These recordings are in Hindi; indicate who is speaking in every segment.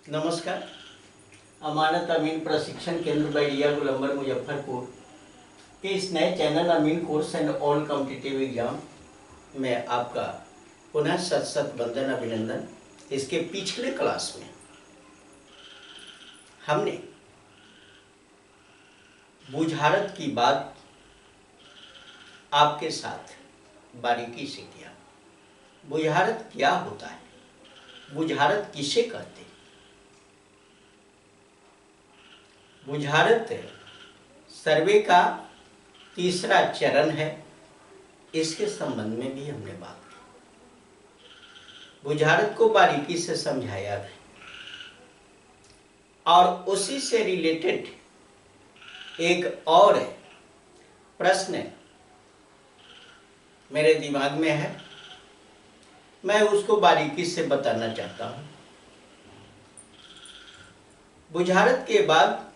Speaker 1: नमस्कार। अमानत अमीन प्रशिक्षण केंद्र बैरिया गोलंबर मुजफ्फरपुर के इस नए चैनल अमीन course and all competitive exam में आपका पुनः सत सत वंदन अभिनंदन। इसके पिछले क्लास में हमने बुझारत की बात आपके साथ बारीकी से किया। बुझारत क्या होता है, बुझारत किसे कहते हैं। बुझारत सर्वे का तीसरा चरण है, इसके संबंध में भी हमने बात की। बुझारत को बारीकी से समझाया है और उसी से रिलेटेड एक और प्रश्न मेरे दिमाग में है, मैं उसको बारीकी से बताना चाहता हूं। बुझारत के बाद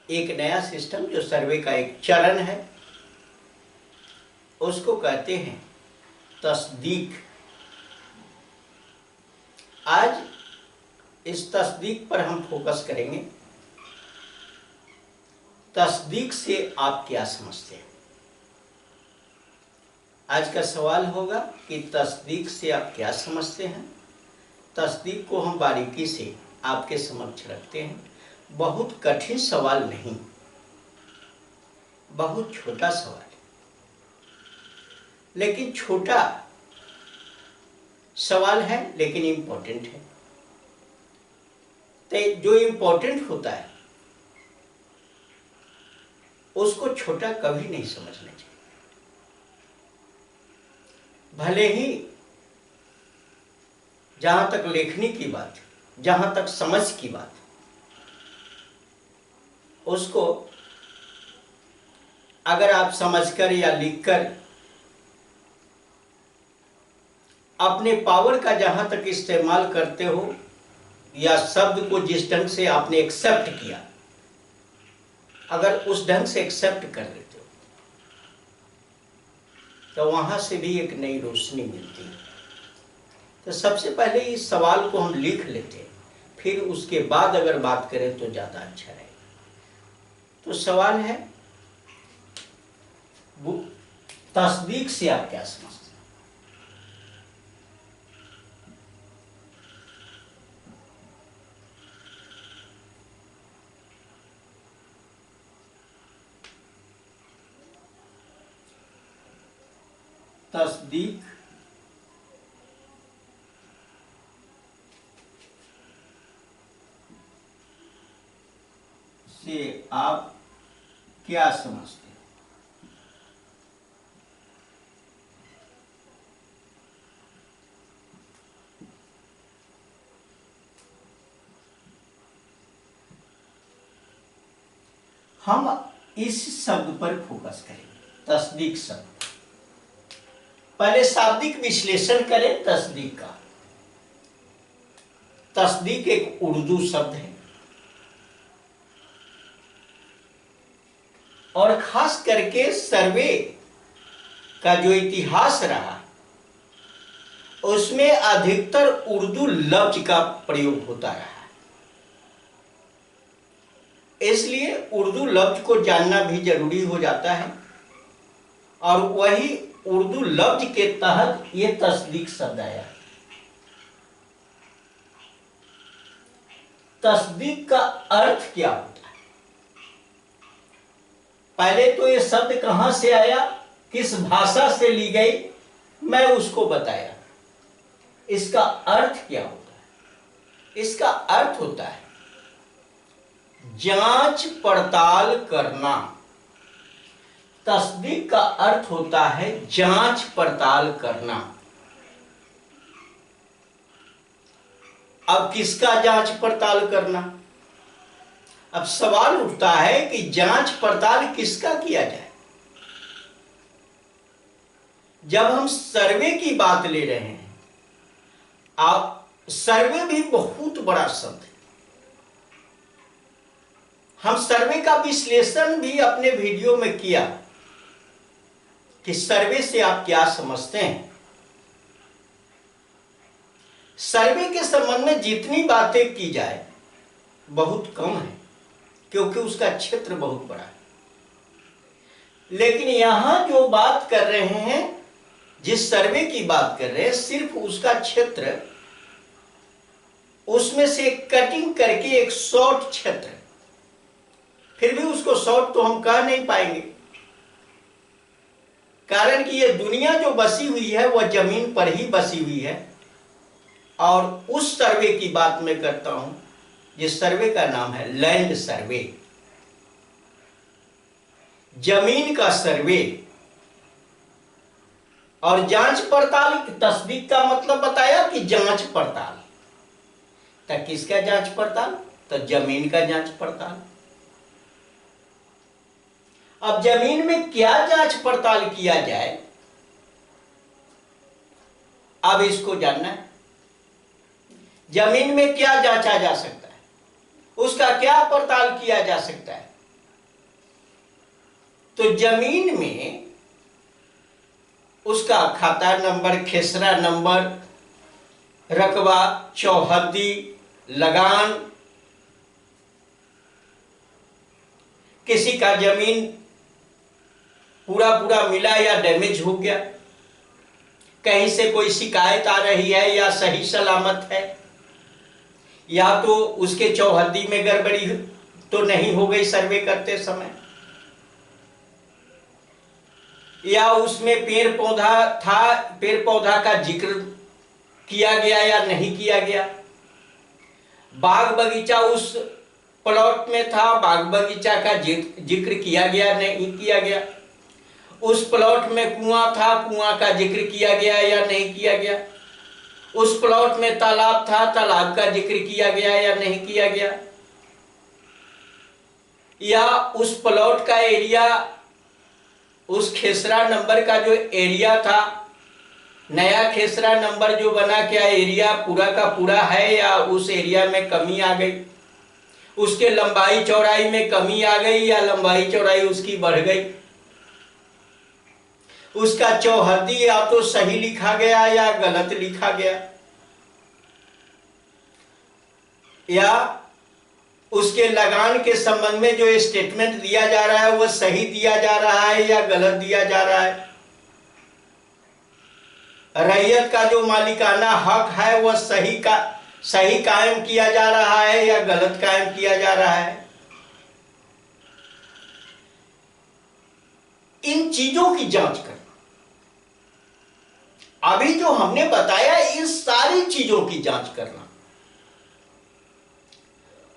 Speaker 1: एक नया सिस्टम जो सर्वे का एक चरण है, उसको कहते हैं तस्दीक। आज इस तस्दीक पर हम फोकस करेंगे। तस्दीक से आप क्या समझते हैं? आज का सवाल होगा कि तस्दीक से आप क्या समझते हैं। तस्दीक को हम बारीकी से आपके समक्ष रखते हैं। बहुत कठिन सवाल नहीं, बहुत छोटा सवाल, लेकिन छोटा सवाल है लेकिन इंपॉर्टेंट है। तो जो इंपॉर्टेंट होता है उसको छोटा कभी नहीं समझना चाहिए। भले ही जहां तक लेखनी की बात, जहां तक समझ की बात, उसको अगर आप समझकर या लिखकर अपने पावर का जहां तक इस्तेमाल करते हो या शब्द को जिस ढंग से आपने एक्सेप्ट किया, अगर उस ढंग से एक्सेप्ट कर लेते हो तो वहां से भी एक नई रोशनी मिलती है। तो सबसे पहले इस सवाल को हम लिख लेते हैं, फिर उसके बाद अगर बात करें तो ज्यादा अच्छा रहेगा। तो सवाल है, तस्दीक से आप क्या समझते हैं? तस्दीक से आप क्या समझते हैं? हम इस शब्द पर फोकस करेंगे, तस्दीक शब्द। पहले शाब्दिक विश्लेषण करें तस्दीक का। तस्दीक एक उर्दू शब्द है और खास करके सर्वे का जो इतिहास रहा उसमें अधिकतर उर्दू लफ्ज का प्रयोग होता रहा है। इसलिए उर्दू लफ्ज को जानना भी जरूरी हो जाता है और वही उर्दू लफ्ज के तहत ये तस्दीक शब्द आया है। तस्दीक का अर्थ क्या होता है? पहले तो ये शब्द कहां से आया, किस भाषा से ली गई, मैं उसको बताया। इसका अर्थ क्या होता है? इसका अर्थ होता है जांच पड़ताल करना। तस्दीक का अर्थ होता है जांच पड़ताल करना। अब किसका जांच पड़ताल करना? अब सवाल उठता है कि जांच पड़ताल किसका किया जाए। जब हम सर्वे की बात ले रहे हैं, आप सर्वे भी बहुत बड़ा शब्द है। हम सर्वे का विश्लेषण भी अपने वीडियो में किया कि सर्वे से आप क्या समझते हैं। सर्वे के संबंध में जितनी बातें की जाए बहुत कम है, क्योंकि उसका क्षेत्र बहुत बड़ा है। लेकिन यहां जो बात कर रहे हैं, जिस सर्वे की बात कर रहे हैं, सिर्फ उसका क्षेत्र, उसमें से कटिंग करके एक शॉर्ट क्षेत्र, फिर भी उसको शॉर्ट तो हम कह नहीं पाएंगे, कारण कि ये दुनिया जो बसी हुई है वह जमीन पर ही बसी हुई है। और उस सर्वे की बात मैं करता हूं जिस सर्वे का नाम है लैंड सर्वे, जमीन का सर्वे। और जांच पड़ताल, तस्दीक का मतलब बताया कि जांच पड़ताल। तो किसका जांच पड़ताल? तो जमीन का जांच पड़ताल। अब जमीन में क्या जांच पड़ताल किया जाए, अब इसको जानना है। जमीन में क्या जांचा जा सकता है, उसका क्या पड़ताल किया जा सकता है? तो जमीन में उसका खाता नंबर, खेसरा नंबर, रकबा, चौहद्दी, लगान, किसी का जमीन पूरा पूरा मिला या डैमेज हो गया, कहीं से कोई शिकायत आ रही है या सही सलामत है, या तो उसके चौहद्दी में गड़बड़ी तो नहीं हो गई सर्वे करते समय, या उसमें पेड़ पौधा था, पेड़ पौधा का जिक्र किया गया या नहीं किया गया, बाग बगीचा उस प्लॉट में था, बाग बगीचा का जिक्र किया गया नहीं किया गया, उस प्लॉट में कुआं था, कुआं का जिक्र किया गया या नहीं किया गया, उस प्लॉट में तालाब था, तालाब का जिक्र किया गया या नहीं किया गया, या उस प्लॉट का एरिया, उस खेसरा नंबर का जो एरिया था, नया खेसरा नंबर जो बना, क्या एरिया पूरा का पूरा है या उस एरिया में कमी आ गई, उसके लंबाई चौड़ाई में कमी आ गई या लंबाई चौड़ाई उसकी बढ़ गई, उसका चौहद्दी या तो सही लिखा गया या गलत लिखा गया, या उसके लगान के संबंध में जो स्टेटमेंट दिया जा रहा है वह सही दिया जा रहा है या गलत दिया जा रहा है, रैयत का जो मालिकाना हक है वह सही कायम किया जा रहा है या गलत कायम किया जा रहा है। इन चीजों की जांच करना, अभी जो हमने बताया इन सारी चीजों की जांच करना,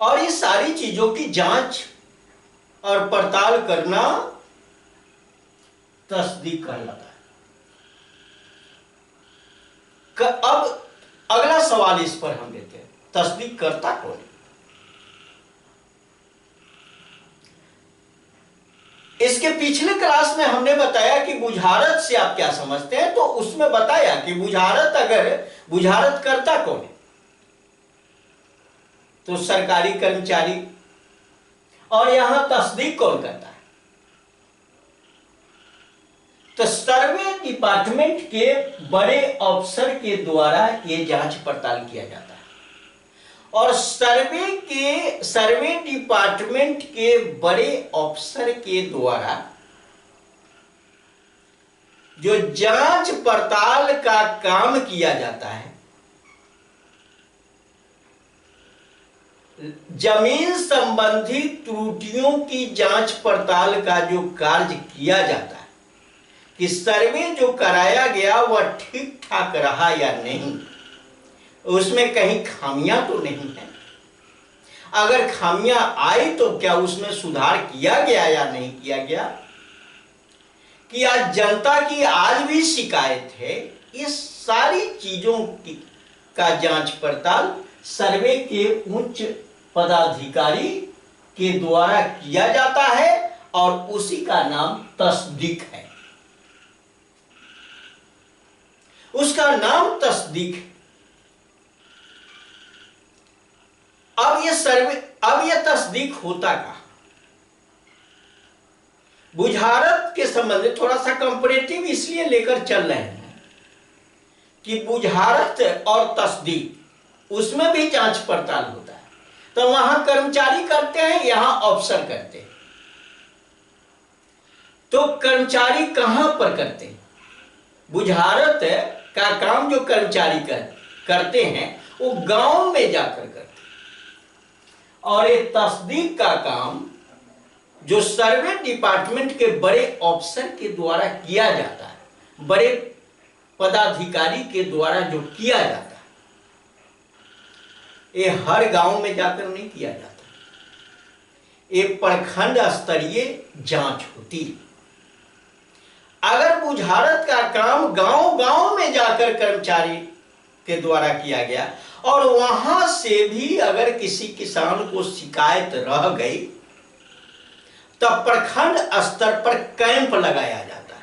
Speaker 1: और ये सारी चीजों की जांच और पड़ताल करना तस्दीक कहलाता है। अब अगला सवाल इस पर हम लेते हैं, तस्दीक करता कौन है? इसके पिछले क्लास में हमने बताया कि बुझारत से आप क्या समझते हैं, तो उसमें बताया कि बुझारत करता कौन है, तो सरकारी कर्मचारी। और यहां तस्दीक कौन करता है? तो सर्वे डिपार्टमेंट के बड़े अफसर के द्वारा यह जांच पड़ताल किया जाता है। और सर्वे डिपार्टमेंट के बड़े अफसर के द्वारा जो जांच पड़ताल का काम किया जाता है, जमीन संबंधी त्रुटियों की जांच पड़ताल का जो कार्य किया जाता है कि सर्वे जो कराया गया वह ठीक ठाक रहा या नहीं, उसमें कहीं खामियां तो नहीं है, अगर खामियां आई तो क्या उसमें सुधार किया गया या नहीं किया गया, कि आज जनता की आज भी शिकायत है, ये सारी चीजों की का जांच पड़ताल सर्वे के उच्च पदाधिकारी के द्वारा किया जाता है और उसी का नाम तस्दीक है, उसका नाम तस्दीक है। अब यह तस्दीक होता कहां? बुझारत के संबंध में थोड़ा सा कंपैरेटिव इसलिए लेकर चल रहे हैं कि बुझारत और तस्दीक उसमें भी जांच पड़ताल होता है। तो वहां कर्मचारी करते हैं, यहां अफसर करते हैं। तो कर्मचारी कहां पर करते हैं? बुझारत का काम जो कर्मचारी करते हैं वो गांव में जाकर करते हैं, और ये तस्दीक का काम जो सर्वे डिपार्टमेंट के बड़े अफसर के द्वारा किया जाता है, बड़े पदाधिकारी के द्वारा जो किया जाता है, ये हर गांव में जाकर नहीं किया जाता। ये प्रखंड स्तरीय जांच होती है। अगर बुझारत का काम गांव गांव में जाकर कर्मचारी के द्वारा किया गया और वहां से भी अगर किसी किसान को शिकायत रह गई, तब प्रखंड स्तर पर कैंप लगाया जाता है।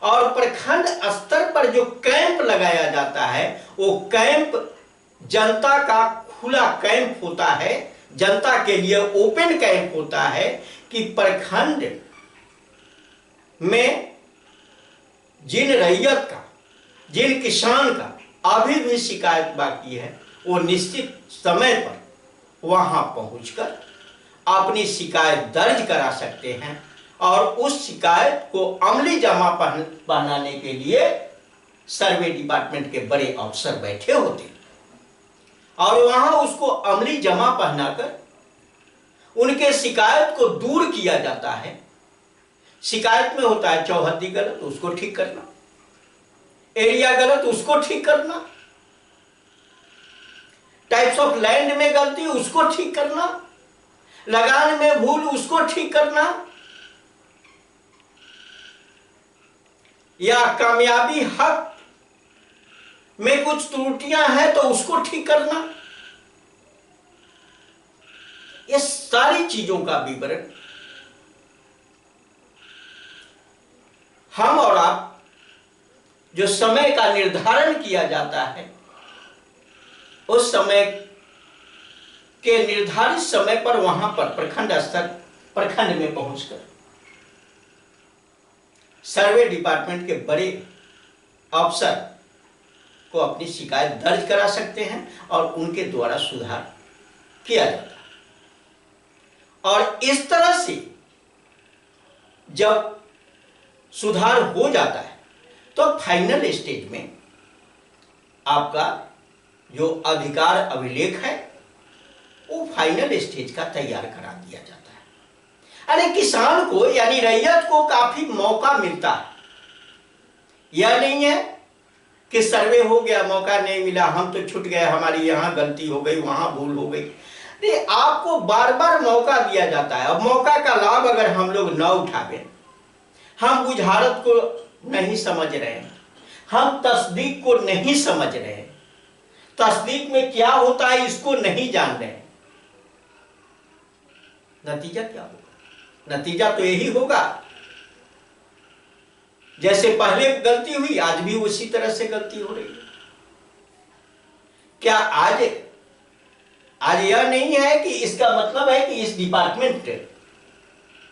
Speaker 1: और प्रखंड स्तर पर जो कैंप लगाया जाता है वो कैंप जनता का खुला कैंप होता है, जनता के लिए ओपन कैंप होता है कि प्रखंड में जिन रैयत का, जिन किसान का अभी भी शिकायत बाकी है, वो निश्चित समय पर वहां पहुंचकर अपनी शिकायत दर्ज करा सकते हैं और उस शिकायत को अमली जमा पहनाने के लिए सर्वे डिपार्टमेंट के बड़े अफसर बैठे होते हैं और वहां उसको अमली जमा पहनाकर उनके शिकायत को दूर किया जाता है। शिकायत में होता है चौहद्दी गलत, उसको ठीक करना, एरिया गलत, उसको ठीक करना, टाइप्स ऑफ लैंड में गलती, उसको ठीक करना, लगान में भूल, उसको ठीक करना, या कामयाबी हक में कुछ त्रुटियां हैं तो उसको ठीक करना। ये सारी चीजों का विवरण हम और आप जो समय का निर्धारण किया जाता है, उस समय के निर्धारित समय पर वहां पर प्रखंड स्तर, प्रखंड में पहुंचकर सर्वे डिपार्टमेंट के बड़े अफसर को अपनी शिकायत दर्ज करा सकते हैं और उनके द्वारा सुधार किया जाता है। और इस तरह से जब सुधार हो जाता है तो फाइनल स्टेज में आपका जो अधिकार अभिलेख है वो फाइनल स्टेज का तैयार करा दिया जाता है। अरे किसान को यानी रैयत को काफी मौका मिलता है। यह नहीं है कि सर्वे हो गया, मौका नहीं मिला, हम तो छूट गए, हमारी यहां गलती हो गई, वहां भूल हो गई। नहीं, आपको बार बार मौका दिया जाता है। अब मौका का लाभ अगर हम लोग न उठावे, हम बुझारत को नहीं समझ रहे हैं, हम तस्दीक को नहीं समझ रहे हैं, तस्दीक में क्या होता है इसको नहीं जान रहे हैं, नतीजा क्या होगा? नतीजा तो यही होगा जैसे पहले गलती हुई आज भी उसी तरह से गलती हो रही है। क्या आज यह नहीं है कि इसका मतलब है कि इस डिपार्टमेंट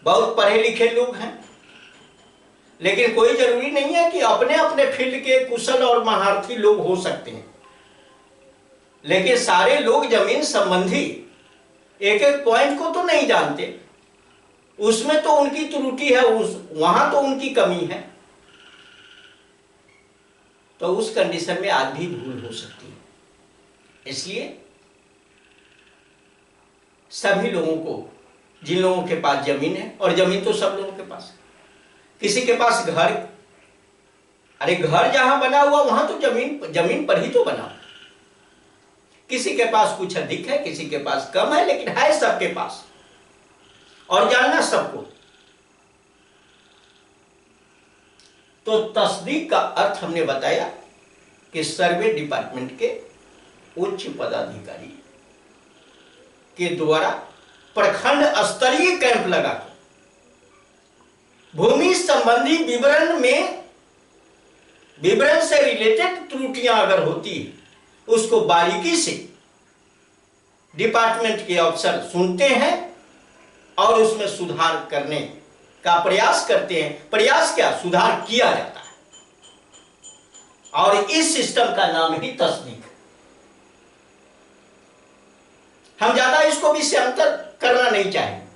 Speaker 1: बहुत पढ़े लिखे लोग हैं, लेकिन कोई जरूरी नहीं है कि अपने अपने फील्ड के कुशल और महारथी लोग हो सकते हैं, लेकिन सारे लोग जमीन संबंधी एक एक पॉइंट को तो नहीं जानते, उसमें तो उनकी त्रुटि है, वहां तो उनकी कमी है। तो उस कंडीशन में आज भी भूल हो सकती है। इसलिए सभी लोगों को, जिन लोगों के पास जमीन है, और जमीन तो सब लोगों के पास है, किसी के पास घर, अरे घर जहां बना हुआ वहां तो जमीन पर ही तो बना, किसी के पास कुछ अधिक है, किसी के पास कम है, लेकिन है सबके पास, और जानना सबको। तो तस्दीक का अर्थ हमने बताया कि सर्वे डिपार्टमेंट के उच्च पदाधिकारी के द्वारा प्रखंड स्तरीय कैंप लगाकर भूमि संबंधी विवरण से रिलेटेड त्रुटियां अगर होती है उसको बारीकी से डिपार्टमेंट के अफसर सुनते हैं और उसमें सुधार करने का प्रयास करते हैं। प्रयास क्या, सुधार किया जाता है। और इस सिस्टम का नाम ही तस्दीक। हम ज्यादा इसको भी अंतर करना नहीं चाहेंगे।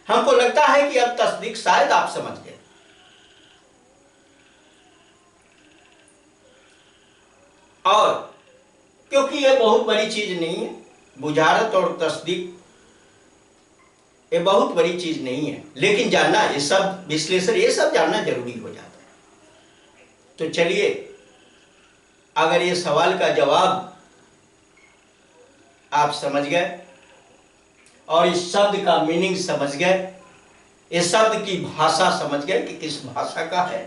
Speaker 1: हमको लगता है कि अब तस्दीक शायद आप समझ गए। और क्योंकि ये बहुत बड़ी चीज नहीं है, बुझारत और तस्दीक ये बहुत बड़ी चीज नहीं है, लेकिन जानना, ये सब विश्लेषण, ये सब जानना जरूरी हो जाता है। तो चलिए, अगर ये सवाल का जवाब आप समझ गए और इस शब्द का मीनिंग समझ गए, इस शब्द की भाषा समझ गए कि किस भाषा का है,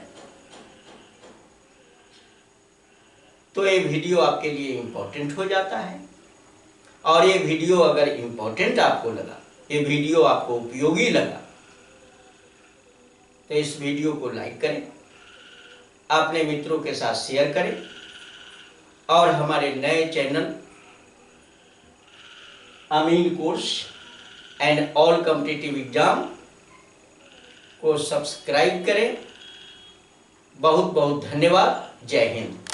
Speaker 1: तो ये वीडियो आपके लिए इंपॉर्टेंट हो जाता है। और ये वीडियो अगर इंपॉर्टेंट आपको लगा, ये वीडियो आपको उपयोगी लगा, तो इस वीडियो को लाइक करें, अपने मित्रों के साथ शेयर करें और हमारे नए चैनल अमीन course and all competitive exam को सब्सक्राइब करें। बहुत बहुत धन्यवाद। जय हिंद।